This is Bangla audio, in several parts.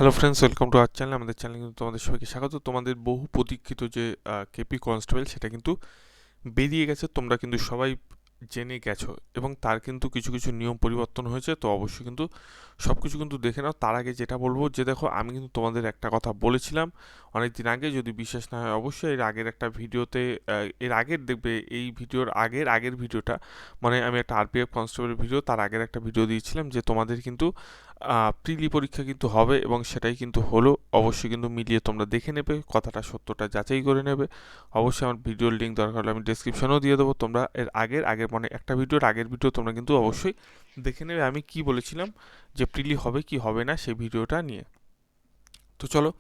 Hello friends, welcome to our channel. আমাদের চ্যানেলে কিন্তু তোমাদের সবাইকে স্বাগত। তোমাদের বহু প্রতীক্ষিত যে কেপি কনস্টেবল সেটা কিন্তু বেরিয়ে গেছে, তোমরা কিন্তু সবাই জেনে গেছো এবং তার কিন্তু কিছু কিছু নিয়ম পরিবর্তন হয়েছে। তো অবশ্যই কিন্তু সব কিছু কিন্তু দেখে নাও। তার আগে যেটা বলবো যে দেখো, আমি কিন্তু তোমাদের একটা কথা বলেছিলাম অনেক দিন আগে, যদি বিশ্বাস না হয় অবশ্যই এর আগের একটা ভিডিওতে, এর আগের দেখবে এই ভিডিওর আগের আগের ভিডিওটা, মানে আমি একটা আরপিএফ কনস্টেবলের ভিডিও, তার আগের একটা ভিডিও দিয়েছিলাম যে তোমাদের কিন্তু প্রিলি পরীক্ষা কিন্তু হবে এবং সেটাই কিন্তু হলো। অবশ্যই কিন্তু মিলিয়ে তোমরা দেখে নেবে, কথাটা সত্যটা যাচাই করে নেবে। অবশ্যই আমার ভিডিওর লিঙ্ক দরকার হলে আমি ডেসক্রিপশনেও দিয়ে দেবো। তোমরা এর আগের আগের মানে একটা ভিডিওর আগের ভিডিও তোমরা কিন্তু অবশ্যই দেখে নেবে আমি কি বলেছিলাম যে প্রিলি হবে কি হবে না সেই ভিডিওটা নিয়ে। তো চলো,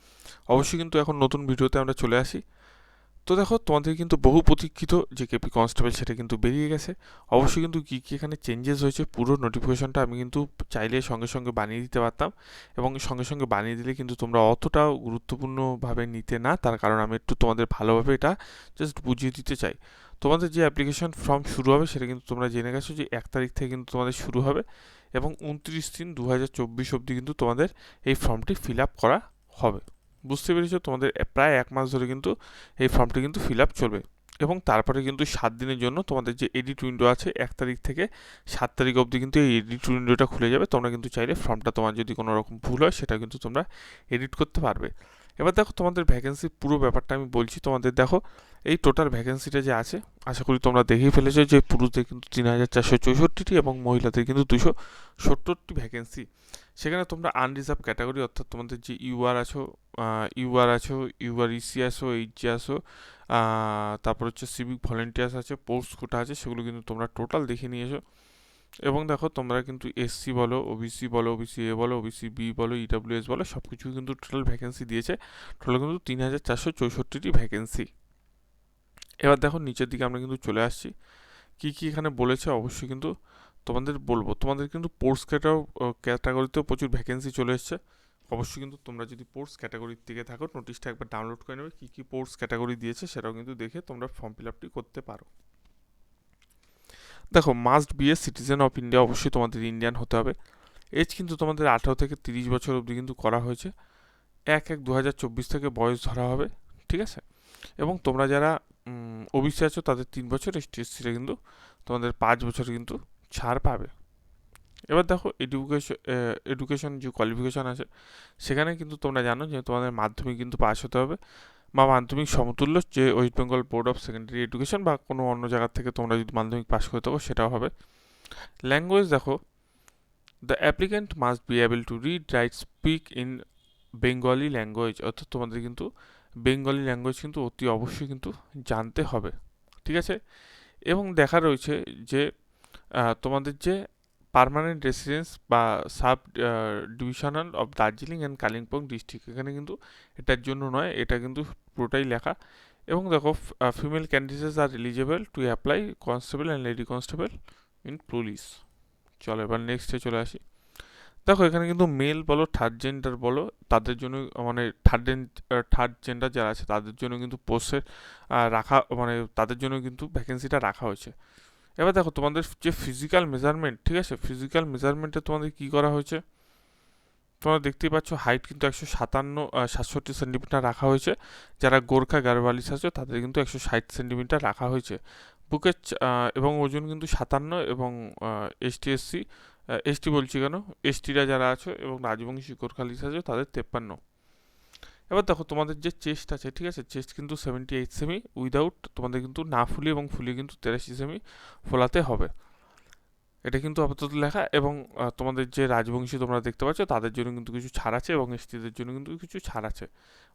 অবশ্যই কিন্তু এখন নতুন ভিডিওতে আমরা চলে আসি। তো দেখো, তোমাদের কিন্তু বহু প্রতীক্ষিত যে কেপি কনস্টেবল সেটা কিন্তু বেরিয়ে গেছে। অবশ্যই কিন্তু কী কী এখানে চেঞ্জেস হয়েছে পুরো নোটিফিকেশনটা আমি কিন্তু চাইলে সঙ্গে সঙ্গে বানিয়ে দিতে পারতাম, এবং সঙ্গে সঙ্গে বানিয়ে দিলে কিন্তু তোমরা অতটাও গুরুত্বপূর্ণভাবে নিতে না। তার কারণ আমি একটু তোমাদের ভালোভাবে এটা জাস্ট বুঝিয়ে দিতে চাই। তোমাদের যে অ্যাপ্লিকেশন ফর্ম শুরু হবে সেটা কিন্তু তোমরা জেনে গেছো যে 1 তারিখ থেকে কিন্তু তোমাদের শুরু হবে, এবং 29/3/2024 অবধি কিন্তু তোমাদের এই ফর্মটি ফিল আপ করা হবে। বুঝতে পেরেছো? তোমাদের প্রায় 1 মাস ধরে কিন্তু এই ফর্মটি কিন্তু ফিল আপ চলবে, এবং তারপরে কিন্তু 7 দিনের জন্য তোমাদের যে এডিট উইন্ডো আছে 1 তারিখ থেকে 7 তারিখ অবধি কিন্তু এই এডিট উইন্ডোটা খুলে যাবে। তোমরা কিন্তু চাইলে ফর্মটা, তোমার যদি কোনো রকম ভুল হয় সেটা কিন্তু তোমরা এডিট করতে পারবে। এবার দেখো, তোমাদের ভ্যাকেন্সির পুরো ব্যাপারটা আমি বলছি। তোমাদের দেখো, এই টোটাল ভ্যাকেন্সিটা যে আছে, আশা করি তোমরা দেখেই ফেলেছো যে পুরুষদের কিন্তু 3464টি এবং মহিলাদের কিন্তু 270টি ভ্যাকেন্সি। সেখানে তোমরা আনরিজার্ভ ক্যাটাগরি, অর্থাৎ তোমাদের যে ইউআর ইসি আছো, এইচজি আছো, তারপর হচ্ছে সিভিক ভলেন্টিয়ার্স আছে, পোস্ট কোটা আছে, সেগুলো কিন্তু তোমরা টোটাল দেখে নিয়েছো। এবং দেখো, তোমরা কিন্তু এসসি বলো, ওবিসি বলো, ওবিসি এ বলো, ওবিসি বি বলো, ইডাব্লিউএস বলো, সব কিছু কিন্তু টোটাল ভ্যাকেন্সি দিয়েছে। টোটাল কিন্তু 3464টি ভ্যাকেন্সি। এবার দেখো, নিচের দিকে আমরা কিন্তু চলে আসছি। কি কি এখানে বলেছে অবশ্যই কিন্তু তোমাদের বলবো। তোমাদের কিন্তু পোস্ট ক্যাটাগরিতেও প্রচুর ভ্যাকেন্সি চলে এসছে। অবশ্যই কিন্তু তোমরা যদি পোর্টস ক্যাটাগরির দিকে থাকো, নোটিশটা একবার ডাউনলোড করে নেবে, কী কী পোর্টস ক্যাটাগরি দিয়েছে সেটাও কিন্তু দেখে তোমরা ফর্ম ফিল আপটি করতে পারো। দেখো, must B a citizen of India, অবশ্যই তোমাদের ইন্ডিয়ান হতে হবে। এজ কিন্তু তোমাদের 18 থেকে 30 বছর অবধি কিন্তু করা হয়েছে। 1/1/2024 থেকে বয়স ধরা হবে, ঠিক আছে। এবং তোমরা যারা ওবিসি আছো তাদের 3 বছর, এসটিএসসিটা কিন্তু তোমাদের 5 বছর কিন্তু ছাড় পাবে। এবার দেখো, এডুকেশন যে কোয়ালিফিকেশন আছে, সেখানে কিন্তু তোমরা জানো যে তোমাদের মাধ্যমিক কিন্তু পাস হতে হবে, বা মাধ্যমিক সমতুল্য যে West Bengal board of secondary education বা কোনো অন্য জায়গা থেকে তোমরা যদি মাধ্যমিক পাস করতে পারো সেটাও হবে। ল্যাঙ্গুয়েজ দেখো, the applicant must be able to read, right, speak in Bengali language, অর্থাৎ তোমাদের কিন্তু বেঙ্গলি ল্যাঙ্গুয়েজ কিন্তু অতি অবশ্যই কিন্তু জানতে হবে, ঠিক আছে। এবং দেখা রয়েছে যে তোমাদের যে পার্মানেন্ট রেসিডেন্স বা sub divisional of Darjeeling and Kalimpong district, এখানে কিন্তু এটার জন্য নয়, এটা কিন্তু পুরোটাই লেখা। এবং দেখো, female candidates are eligible to apply constable and lady constable in police. চলো এবার নেক্সটে চলে আসি। দেখো, এখানে কিন্তু মেল বলো, থার্ড জেন্ডার বলো, তাদের জন্য, মানে থার্ড জেন্ডার যারা আছে তাদের জন্য কিন্তু পোস্টের রাখা, মানে তাদের জন্য কিন্তু ভ্যাকেন্সিটা রাখা হয়েছে। এবার দেখো, তোমাদের যে ফিজিক্যাল মেজারমেন্ট, ঠিক আছে, ফিজিক্যাল মেজারমেন্টে তোমাদের কী করা হয়েছে, তোমরা দেখতেই পাচ্ছ হাইট কিন্তু 167 সেন্টিমিটার রাখা হয়েছে। যারা গোর্খা গারওয়ালিস আছে তাদের কিন্তু 160 সেন্টিমিটার রাখা হয়েছে। বুকের এবং ওজন কিন্তু 57, এবং এসটি এসটি বলছি কেন, এসটিরা যারা আছে এবং রাজবংশী গোর্খালিস আছে তাদের 53। এবার দেখো, তোমাদের যে চেস্ট আছে, ঠিক আছে, চেস্ট কিন্তু 78 সেমি উইদাউট, তোমাদের কিন্তু না ফুলি, এবং ফুলি কিন্তু 83 সেমি ফোলাতে হবে। এটা কিন্তু আপাতত লেখা। এবং তোমাদের যে রাজবংশী তোমরা দেখতে পাচ্ছ তাদের জন্য কিন্তু কিছু ছাড় আছে, এবং এসটিদের জন্য কিন্তু কিছু ছাড় আছে।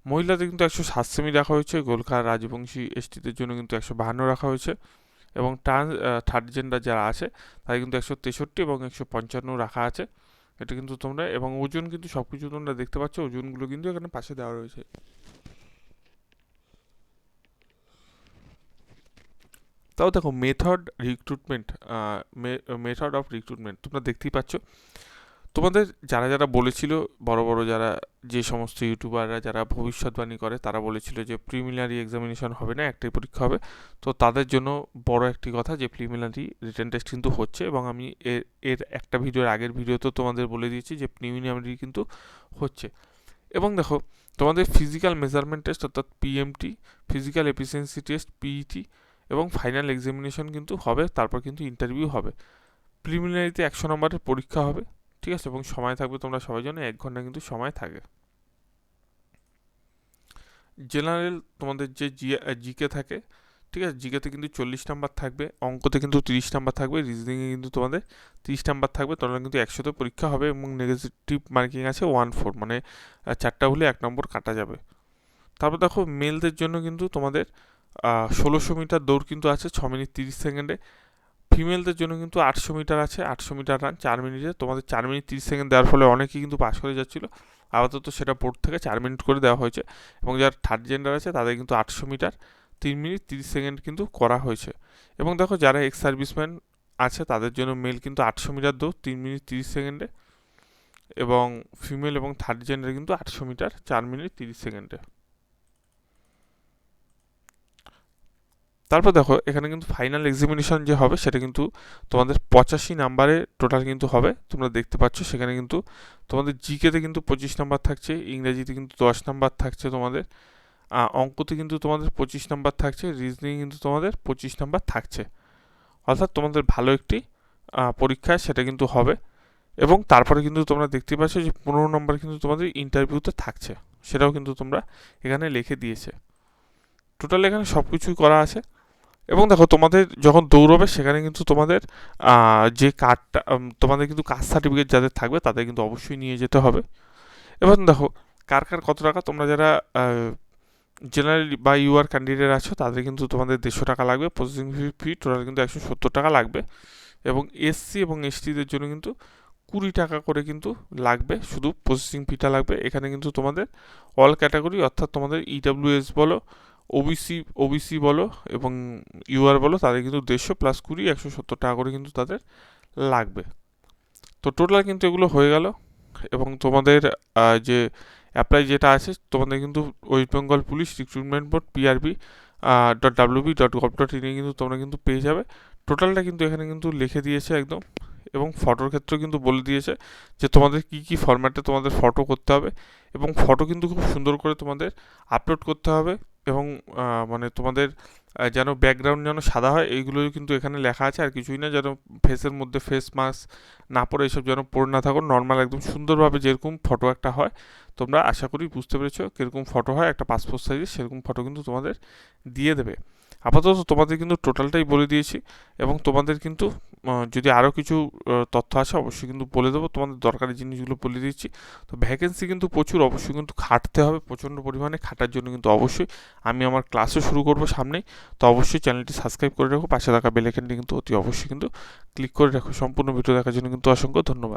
মহিলাদের কিন্তু 107 সেমি রাখা হয়েছে, গোলখা রাজবংশী এসটিদের জন্য কিন্তু 152 রাখা হয়েছে, এবং থার্ড জেন্ডার যারা আছে তাদের কিন্তু 163 এবং 155 রাখা আছে। এটা কিন্তু তোমরা, এবং ওজন কিন্তু সব কিছু তোমরা দেখতে পাচ্ছ, ওজনগুলো কিন্তু এখানে পাশে দেওয়া রয়েছে। তাও দেখো, মেথড অফ রিক্রুটমেন্ট তোমরা দেখতেই পাচ্ছ। তোমাদের যারা যারা বলেছিল, বড় বড় যারা, যে সমস্ত ইউটিউবাররা যারা ভবিষ্যৎবাণী করে, তারা বলেছিল যে প্রিলিমিনারি এক্সামিনেশন হবে না, একটাই পরীক্ষা হবে। তো তাদের জন্য বড় একটি কথা যে প্রিলিমিনারি রিটেন টেস্ট কিন্তু হচ্ছে, এবং আমি এর এর একটা ভিডিওর আগের ভিডিওতেও তোমাদের বলে দিয়েছি যে প্রিলিমিনারি কিন্তু হচ্ছে। এবং দেখো তোমাদের ফিজিক্যাল মেজারমেন্ট টেস্ট অর্থাৎ PMT, physical efficiency test PET এবং ফাইনাল এক্সামিনেশন কিন্তু হবে, তারপর কিন্তু ইন্টারভিউ হবে। প্রিলিমিনারিতে 100 নম্বরের পরীক্ষা হবে, ঠিক আছে, এবং সময় থাকবে তোমরা সবাই জন্য 1 ঘন্টা কিন্তু সময় থাকে। জেনারেল তোমাদের যে জিকে থাকে, ঠিক আছে, জিকেতে কিন্তু 40 নাম্বার থাকবে, অঙ্কতে কিন্তু 30 নাম্বার থাকবে, রিজনিংয়ে কিন্তু তোমাদের 30 নাম্বার থাকবে, তোমরা কিন্তু 100তে পরীক্ষা হবে এবং নেগেটিভ মার্কিং আছে 1/4, মানে 4টা হলে 1 নম্বর কাটা যাবে। তারপর দেখো মেলদের জন্য কিন্তু তোমাদের 1600 মিটার দৌড় কিন্তু আছে 6 মিনিট 30 সেকেন্ডে। ফিমেলদের জন্য কিন্তু 800 মিটার আছে, 800 মিটার রান 4 মিনিটে। তোমাদের 4 মিনিট 30 সেকেন্ড দেওয়ার ফলে অনেকেই কিন্তু পাস করে যাচ্ছিলো, আপাতত সেটা বোর্ড থেকে 4 মিনিট করে দেওয়া হয়েছে। এবং যারা থার্ড জেন্ডার আছে তাদের কিন্তু 800 মিটার 3 মিনিট 30 সেকেন্ড কিন্তু করা হয়েছে। এবং দেখো যারা এক্স সার্ভিসম্যান আছে তাদের জন্য মেল কিন্তু 800 মিটার দৌড় 3 মিনিট 30 সেকেন্ডে, এবং ফিমেল এবং থার্ড জেন্ডার কিন্তু 800 মিটার 4 মিনিট 30 সেকেন্ডে। তারপর দেখো এখানে কিন্তু ফাইনাল এক্সামিনেশন যে হবে সেটা কিন্তু তোমাদের 85 নাম্বারে টোটাল কিন্তু হবে, তোমরা দেখতে পাচ্ছ। সেখানে কিন্তু তোমাদের জিকেতে কিন্তু 25 নাম্বার থাকছে, ইংরেজিতে কিন্তু 10 নাম্বার থাকছে তোমাদের, অঙ্কতে কিন্তু তোমাদের 25 নাম্বার থাকছে, রিজনিং কিন্তু তোমাদের 25 নাম্বার থাকছে। অর্থাৎ তোমাদের ভালো একটি পরীক্ষা সেটা কিন্তু হবে। এবং তারপরে কিন্তু তোমরা দেখতে পাচ্ছ যে 15 নম্বর কিন্তু তোমাদের ইন্টারভিউতে থাকছে, সেটাও কিন্তু তোমরা এখানে লিখে দিয়েছে। টোটাল এখানে সব কিছুই করা আছে। এবং দেখো তোমাদের যখন দৌড়বে সেখানে কিন্তু তোমাদের যে কার্ডটা, তোমাদের কিন্তু কাস্ট সার্টিফিকেট যাদের থাকবে তাদের কিন্তু অবশ্যই নিয়ে যেতে হবে। এবার দেখো কার কার কত টাকা, তোমরা যারা জেনারেল বা ইউআর ক্যান্ডিডেট আছো তাদের কিন্তু তোমাদের 150 টাকা লাগবে, প্রসেসিং ফি টোটাল কিন্তু 170 টাকা লাগবে। এবং এসসি এবং এসটিদের জন্য কিন্তু 20 টাকা করে কিন্তু লাগবে, শুধু প্রসেসিং ফিটা লাগবে। এখানে কিন্তু তোমাদের অল ক্যাটাগরি অর্থাৎ তোমাদের ইডাব্লিউএস বলো, ওবিসি বলো এবং ইউআর বলো, তাদের কিন্তু 150 প্লাস 20 170 টাকা করে কিন্তু তাদের লাগবে। তো টোটাল কিন্তু এগুলো হয়ে গেল। এবং তোমাদের যে অ্যাপ্লাই যেটা আছে তোমাদের কিন্তু West Bengal police recruitment board PRB.wb.gov.in কিন্তু তোমরা কিন্তু পেয়ে যাবে। টোটালটা কিন্তু এখানে কিন্তু লিখে দিয়েছে একদম, এবং ফটোর ক্ষেত্রেও কিন্তু বলে দিয়েছে যে তোমাদের কি কি ফরম্যাটে তোমাদের ফটো করতে হবে, এবং ফটো কিন্তু খুব সুন্দর করে তোমাদের আপলোড করতে হবে। এবং মানে তোমাদের যেন ব্যাকগ্রাউন্ড যেন সাদা হয়, এইগুলোই কিন্তু এখানে লেখা আছে, আর কিছুই না। যেন ফেসের মধ্যে ফেস মাস্ক না পরে এসব যেন পরে না থাকো, নর্মাল একদম সুন্দরভাবে যেরকম ফটো একটা হয়, তোমরা আশা করি বুঝতে পেরেছো কীরকম ফটো হয় একটা পাসপোর্ট সাইজের, সেরকম ফটো কিন্তু তোমাদের দিয়ে দেবে। আপাতত তোমাদের কিন্তু টোটালটাই বলে দিয়েছি। এবং তোমাদের কিন্তু যদি আরও কিছু তথ্য আসে অবশ্যই কিন্তু বলে দেবো, তোমাদের দরকারি জিনিসগুলো বলে দিচ্ছি। তো ভ্যাকেন্সি কিন্তু প্রচুর, অবশ্যই কিন্তু খাটতে হবে, প্রচণ্ড পরিমাণে খাটার জন্য কিন্তু অবশ্যই আমি আমার ক্লাসও শুরু করবো সামনেই। তো অবশ্যই চ্যানেলটি সাবস্ক্রাইব করে রাখো, পাশে থাকা বেল আইকনটি কিন্তু অতি অবশ্যই কিন্তু ক্লিক করে রাখো। সম্পূর্ণ ভিডিও দেখার জন্য কিন্তু অসংখ্য ধন্যবাদ।